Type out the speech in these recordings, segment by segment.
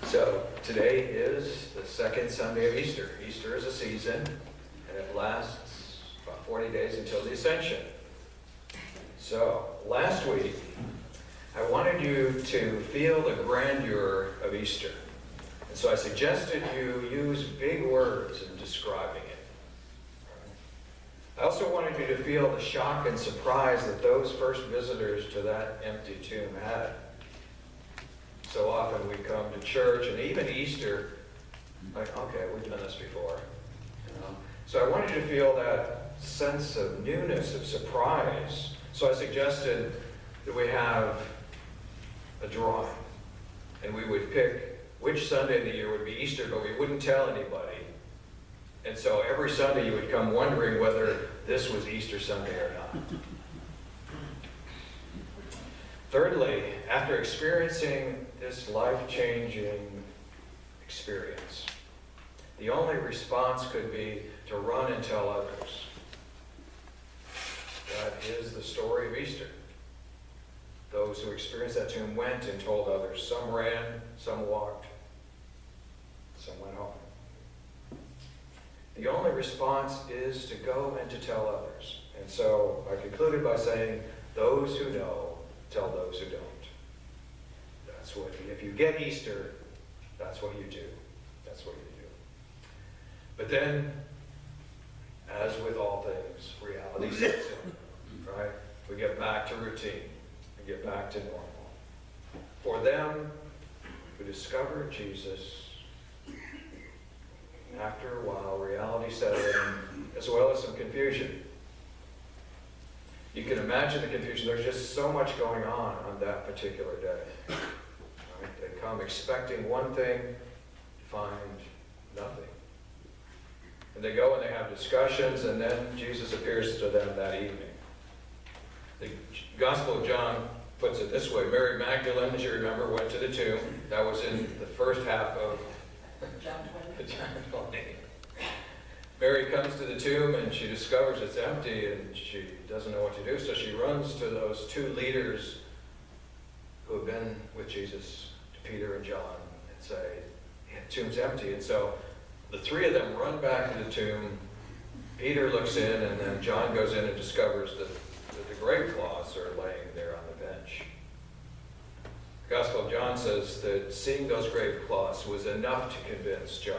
So today is the second Sunday of Easter. Easter is a season, and it lasts about 40 days until the Ascension. So last week, I wanted you to feel the grandeur of Easter. And so I suggested you use big words in describing it. I also wanted you to feel the shock and surprise that those first visitors to that empty tomb had. So often we come to church, and even Easter, like, okay, we've done this before. So I wanted you to feel that sense of newness, of surprise. So I suggested that we have a drawing, and we would pick which Sunday of the year would be Easter, but we wouldn't tell anybody. And so every Sunday you would come wondering whether this was Easter Sunday or not. Thirdly, after experiencing this life-changing experience, the only response could be to run and tell others. That is the story of Easter. Those who experienced that tomb went and told others. Some ran, some walked, some went home. The only response is to go and to tell others. And so I concluded by saying, those who know tell those who don't. That's what, if you get Easter, that's what you do. That's what you do. But then, as with all things, reality sets in, right? We get back to routine. We get back to normal. For them who discovered Jesus, after a while, reality set in, as well as some confusion. You can imagine the confusion. There's just so much going on that particular day. Right? They come expecting one thing, find nothing. And they go and they have discussions, and then Jesus appears to them that evening. The Gospel of John puts it this way. Mary Magdalene, as you remember, went to the tomb. That was in the first half of John 20. Mary comes to the tomb and she discovers it's empty and she doesn't know what to do. So she runs to those two leaders who have been with Jesus, to Peter and John, and say, yeah, the tomb's empty. And so the three of them run back to the tomb. Peter looks in, and then John goes in and discovers that the grave cloths are laying there on the bench. The Gospel of John says that seeing those grave cloths was enough to convince John.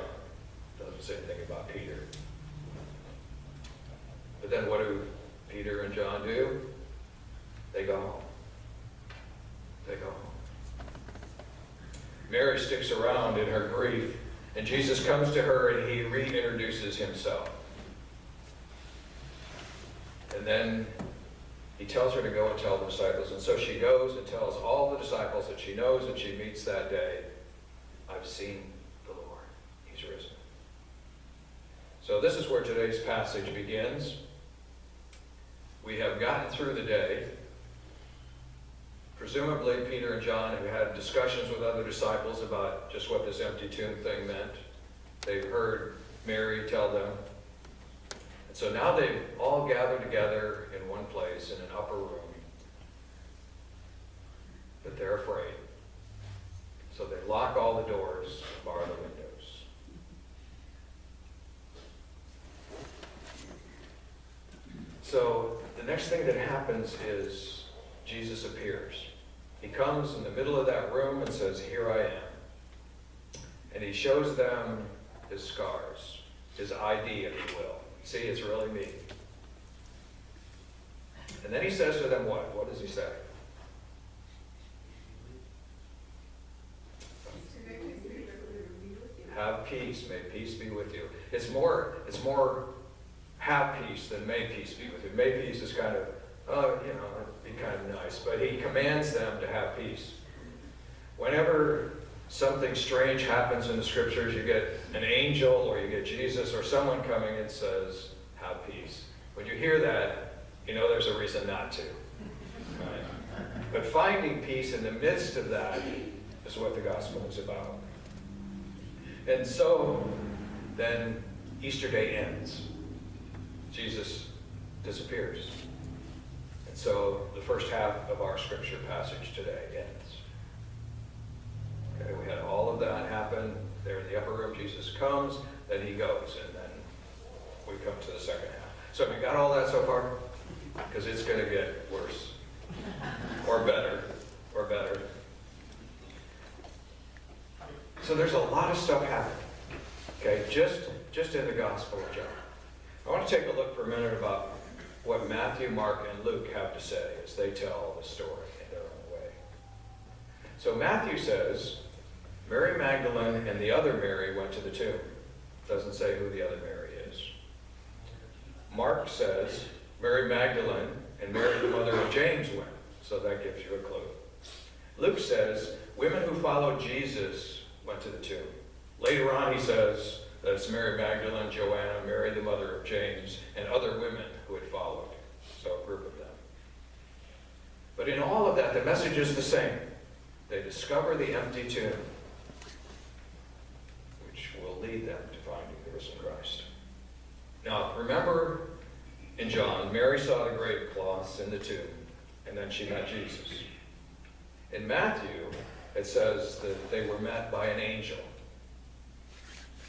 Doesn't say anything about Peter. But then what do Peter and John do? They go home. They go home. Mary sticks around in her grief, and Jesus comes to her and he reintroduces himself. And then he tells her to go and tell the disciples. And so she goes and tells all the disciples that she knows and she meets that day, I've seen the Lord. He's risen. So this is where today's passage begins. We have gotten through the day. Presumably, Peter and John have had discussions with other disciples about just what this empty tomb thing meant. They've heard Mary tell them. And so now they've all gathered together in one place in an upper room. But they're afraid. So they lock all the doors, bar the windows. So the next thing that happens is Jesus appears. He comes in the middle of that room and says, here I am. And he shows them his scars, his ID, if you will. See, it's really me. And then he says to them what? What does he say? Have peace. May peace be with you. It's more have peace than may peace be with you. May peace is kind of, it'd be kind of nice. But he commands them to have peace. Whenever something strange happens in the scriptures, you get an angel or you get Jesus or someone coming and says, have peace. When you hear that, you know there's a reason not to. Right? But finding peace in the midst of that is what the gospel is about. And so then Easter Day ends. Jesus disappears. And so the first half of our scripture passage today ends. Okay, we had all of that happen They're in the upper room, Jesus comes, then he goes, and then we come to the second half. So have you got all that so far? Because it's going to get worse. Or better. Or better. So there's a lot of stuff happening. Okay, just in the Gospel of John. I want to take a look for a minute about what Matthew, Mark, and Luke have to say as they tell the story in their own way. So Matthew says, Mary Magdalene and the other Mary went to the tomb. Doesn't say who the other Mary is. Mark says, Mary Magdalene and Mary the mother of James went. So that gives you a clue. Luke says, women who followed Jesus went to the tomb. Later on he says that it's Mary Magdalene, Joanna, Mary the mother of James, and other women who had followed. So a group of them. But in all of that, the message is the same. They discover the empty tomb, which will lead them to finding the risen Christ. Now, remember in John, Mary saw the grave cloths in the tomb, and then she met Jesus. In Matthew, it says that they were met by an angel.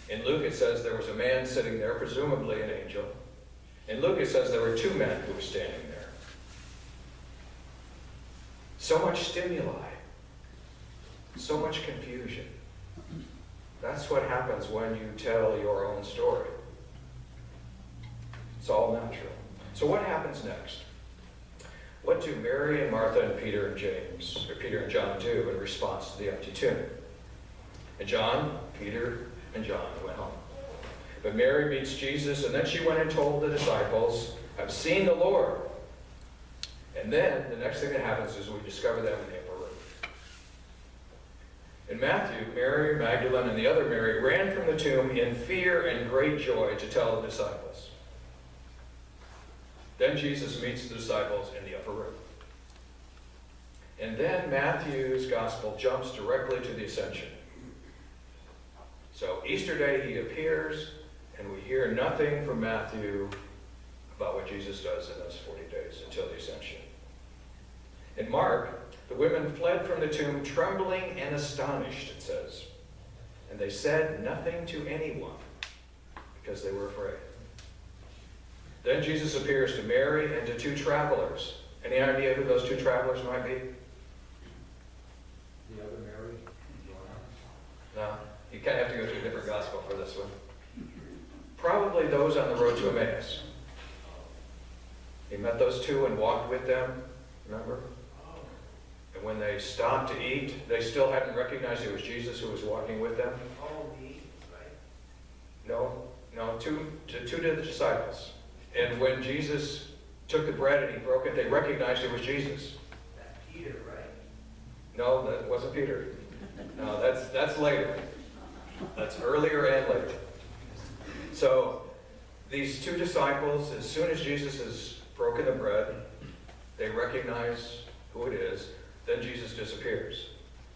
In Luke, it says there was a man sitting there, presumably an angel. In Luke, it says there were two men who were standing there. So much stimuli. So much confusion. That's what happens when you tell your own story. It's all natural. So what happens next? What do Mary and Martha and Peter and James, or Peter and John do in response to the empty tomb? And John, Peter, and John went home. But Mary meets Jesus, and then she went and told the disciples, I've seen the Lord. And then the next thing that happens is we discover them in the upper room. In Matthew, Mary Magdalene and the other Mary ran from the tomb in fear and great joy to tell the disciples. Then Jesus meets the disciples in the upper room. And then Matthew's gospel jumps directly to the ascension. So Easter Day he appears, and we hear nothing from Matthew about what Jesus does in those 40 days until the ascension. In Mark, the women fled from the tomb trembling and astonished, it says. And they said nothing to anyone because they were afraid. Then Jesus appears to Mary and to two travelers. Any idea who those two travelers might be? The other Mary? No. You kind of have to go to a different gospel for this one. Probably those on the road to Emmaus. He met those two and walked with them, remember? And when they stopped to eat, they still hadn't recognized it was Jesus who was walking with them. Oh, the eat, right? No, two of the disciples. And when Jesus took the bread and he broke it, they recognized it was Jesus. That's Peter, right? No, that wasn't Peter. No, that's later. That's earlier and later. So these two disciples, as soon as Jesus has broken the bread, they recognize who it is. Then Jesus disappears.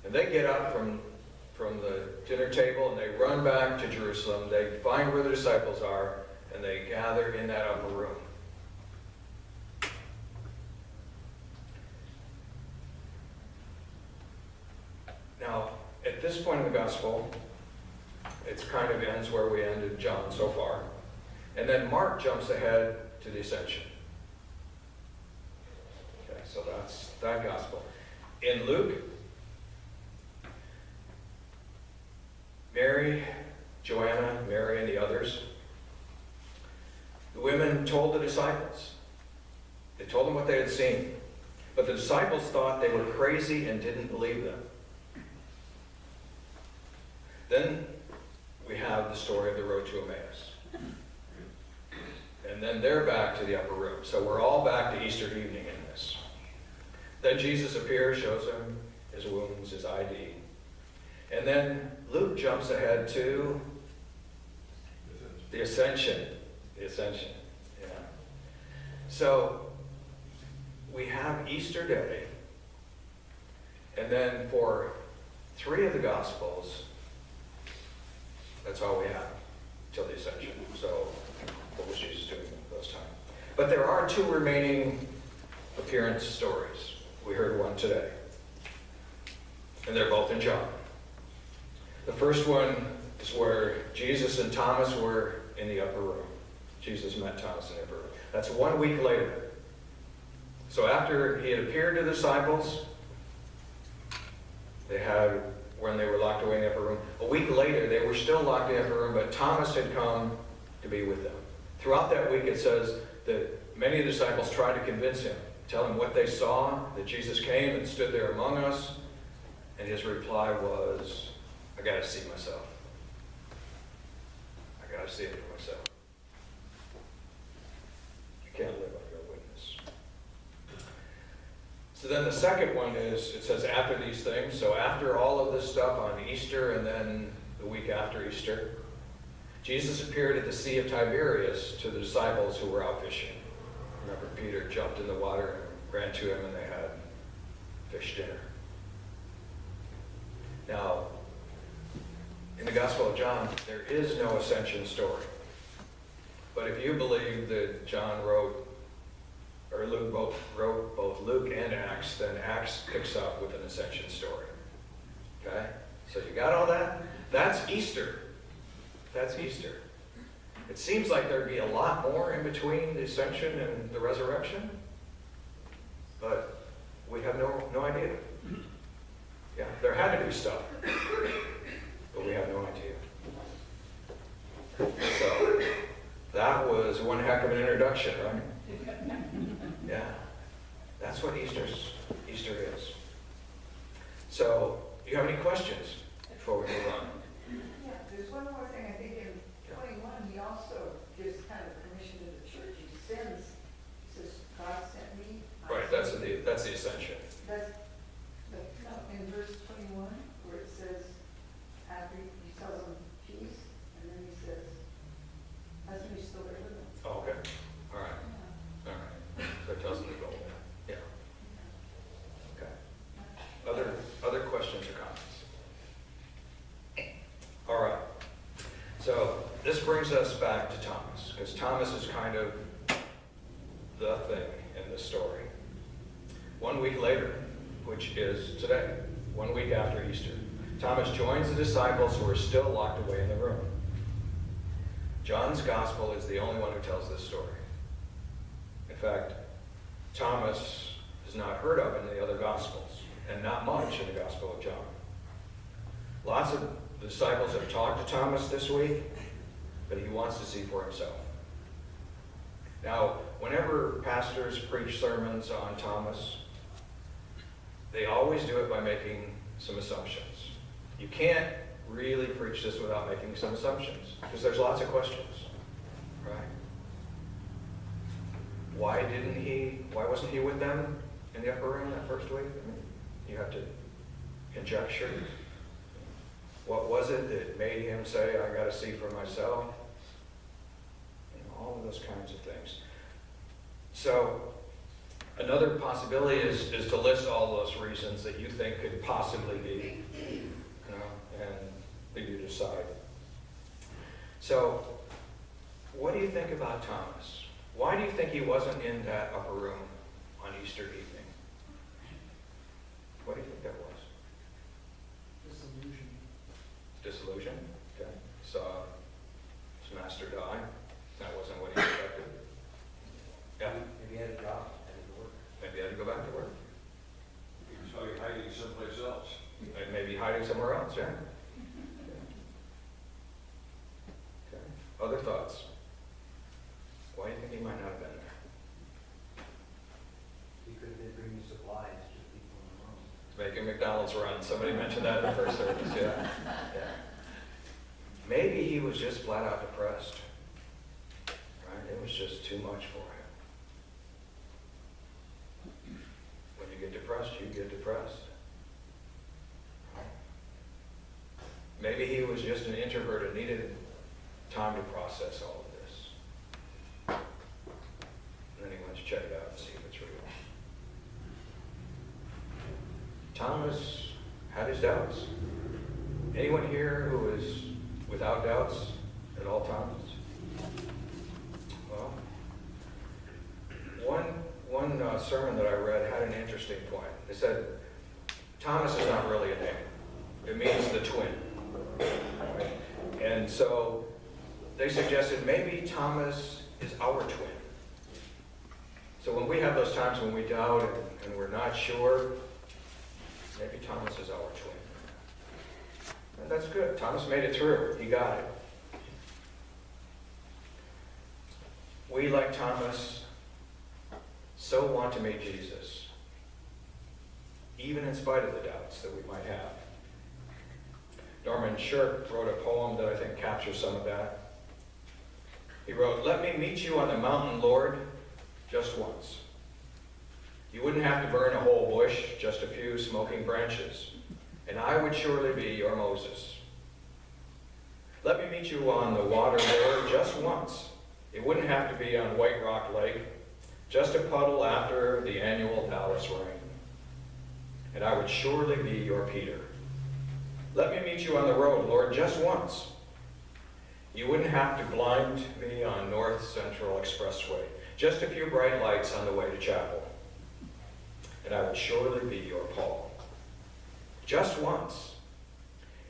And they get up from the dinner table and they run back to Jerusalem. They find where the disciples are and they gather in that upper room. Now, at this point in the gospel, it kind of ends where we ended John so far. And then Mark jumps ahead to the ascension. Okay, so that's that gospel. In Luke, Mary, Joanna, Mary, and the others, the women told the disciples. They told them what they had seen. But the disciples thought they were crazy and didn't believe them. Then we have the story of the road to Emmaus. And then they're back to the upper room. So we're all back to Easter evening in this. Then Jesus appears, shows him his wounds, his ID. And then Luke jumps ahead to the ascension. The ascension, yeah. So we have Easter Day. And then for 3 of the Gospels, that's all we have till the ascension. So what was Jesus doing those times? But there are 2 remaining appearance stories. We heard one today. And they're both in John. The first one is where Jesus and Thomas were in the upper room. Jesus met Thomas in the upper room. That's 1 week later. So after he had appeared to the disciples, when they were locked away in the upper room, a week later they were still locked in the upper room, but Thomas had come to be with them. Throughout that week it says that many of the disciples tried to convince him, tell him what they saw, that Jesus came and stood there among us, and his reply was, I got to see myself. I got to see it for myself. You can't live on your witness. So then the second one is, it says after these things, so after all of this stuff on Easter and then the week after Easter, Jesus appeared at the Sea of Tiberias to the disciples who were out fishing. Remember, Peter jumped in the water and ran to him and they had fish dinner. Now, in the Gospel of John, there is no ascension story. But if you believe that John wrote, or Luke wrote both Luke and Acts, then Acts picks up with an ascension story. Okay? So you got all that? That's Easter. That's Easter. It seems like there'd be a lot more in between the ascension and the resurrection, but we have no idea. Yeah, there had to be stuff, but we have no idea. So, that was one heck of an introduction, right? Yeah, that's what Easter is. So, do you have any questions before we move on? Yeah, there's one more thing. I think in 21, he also gives kind of permission to the church. He sends, he says, God sent me. Right, that's the ascension. No, in verse 21, where it says, after he tells them peace, and then he says, that's when he's still there with them. Oh, okay. All right. Yeah. All right. So it tells them to go. Yeah. Okay. Other questions or comments? All right. So this brings us back to Thomas, because Thomas is kind of the thing in this story. 1 week later, which is today, 1 week after Easter, Thomas joins the disciples who are still locked away in the room. John's gospel is the only one who tells this story. In fact, Thomas is not heard of in the other gospels, and not much in the Gospel of John. Lots of the disciples have talked to Thomas this week, but he wants to see for himself. Now, whenever pastors preach sermons on Thomas, they always do it by making some assumptions. You can't really preach this without making some assumptions, because there's lots of questions, right? Why wasn't he with them in the upper room that first week? I mean, you have to conjecture. What was it that made him say, I got to see for myself? All of those kinds of things. So, another possibility is to list all those reasons that you think could possibly be, and leave you to decide. So, what do you think about Thomas? Why do you think he wasn't in that upper room on Easter evening? What do you think that was? Disillusion. Disillusion? Okay. Saw his master die. That wasn't what he expected. Yeah. Maybe he had a job, had to work. Maybe he had to go back to work. He was probably hiding someplace else. Maybe hiding somewhere else, yeah. Okay. Other thoughts? Why do you think he might not have been there? He could have been bringing supplies to people in the room. Making McDonald's run. Somebody mentioned that in the first service, yeah. Yeah. Maybe he was just flat out depressed. Right? It was just too much for him. When you get depressed, you get depressed. Maybe he was just an introvert and needed time to process all of this. And then he went to check it out and see if it's real. Thomas had his doubts. Anyone here who is without doubts at all times? Well, one sermon that I read had an interesting point. It said, Thomas is not really a name. It means the twin. Right? And so they suggested maybe Thomas is our twin. So when we have those times when we doubt and we're not sure, maybe Thomas is our twin. And that's good. Thomas made it through. He got it. We, like Thomas, so want to meet Jesus, even in spite of the doubts that we might have. Norman Shirk wrote a poem that I think captures some of that. He wrote, "Let me meet you on the mountain, Lord, just once. You wouldn't have to burn a whole bush, just a few smoking branches, and I would surely be your Moses. Let me meet you on the water, Lord, just once. It wouldn't have to be on White Rock Lake, just a puddle after the annual Dallas rain, and I would surely be your Peter. Let me meet you on the road, Lord, just once. You wouldn't have to blind me on North Central Expressway, just a few bright lights on the way to chapel, and I would surely be your Paul. Just once,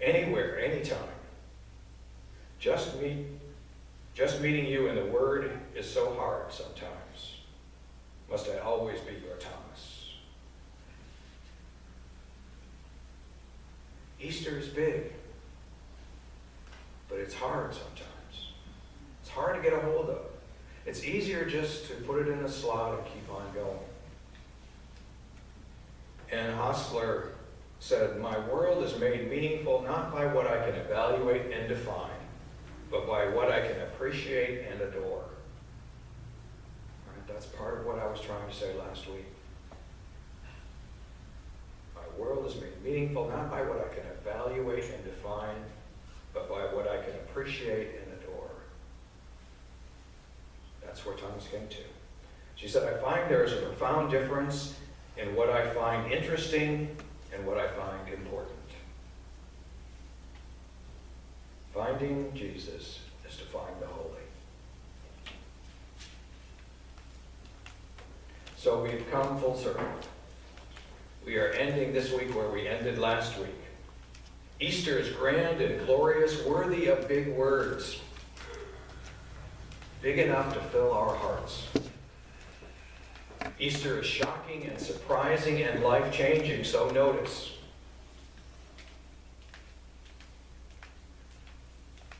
anywhere, anytime. Just meeting you in the Word is so hard sometimes. Must I always be your Thomas?" Easter is big, but it's hard sometimes. It's hard to get a hold of. It's easier just to put it in a slot and keep on going. And Hostler said, "My world is made meaningful not by what I can evaluate and define, but by what I can appreciate and adore." Right, that's part of what I was trying to say last week. My world is made meaningful not by what I can evaluate and define, but by what I can appreciate and adore. That's where Thomas came to. She said, "I find there is a profound difference in what I find interesting and what I find important. Finding Jesus is to find the holy." So we've come full circle. We are ending this week where we ended last week. Easter is grand and glorious, worthy of big words, big enough to fill our hearts. Easter is shocking and surprising and life-changing, so notice.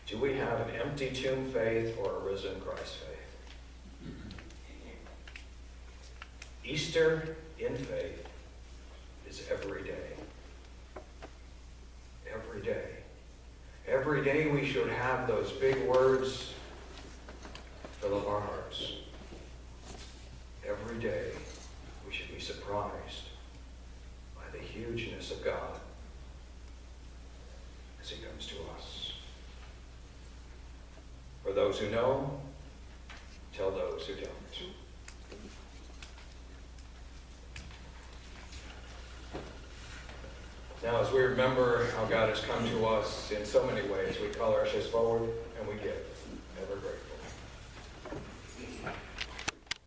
Do we have an empty tomb faith or a risen Christ faith? Easter in faith is every day. Every day. Every day we should have those big words fill up our hearts. Every day we should be surprised by the hugeness of God as He comes to us. For those who know, tell those who don't. Now, as we remember how God has come to us in so many ways, we call our ashes forward and we give.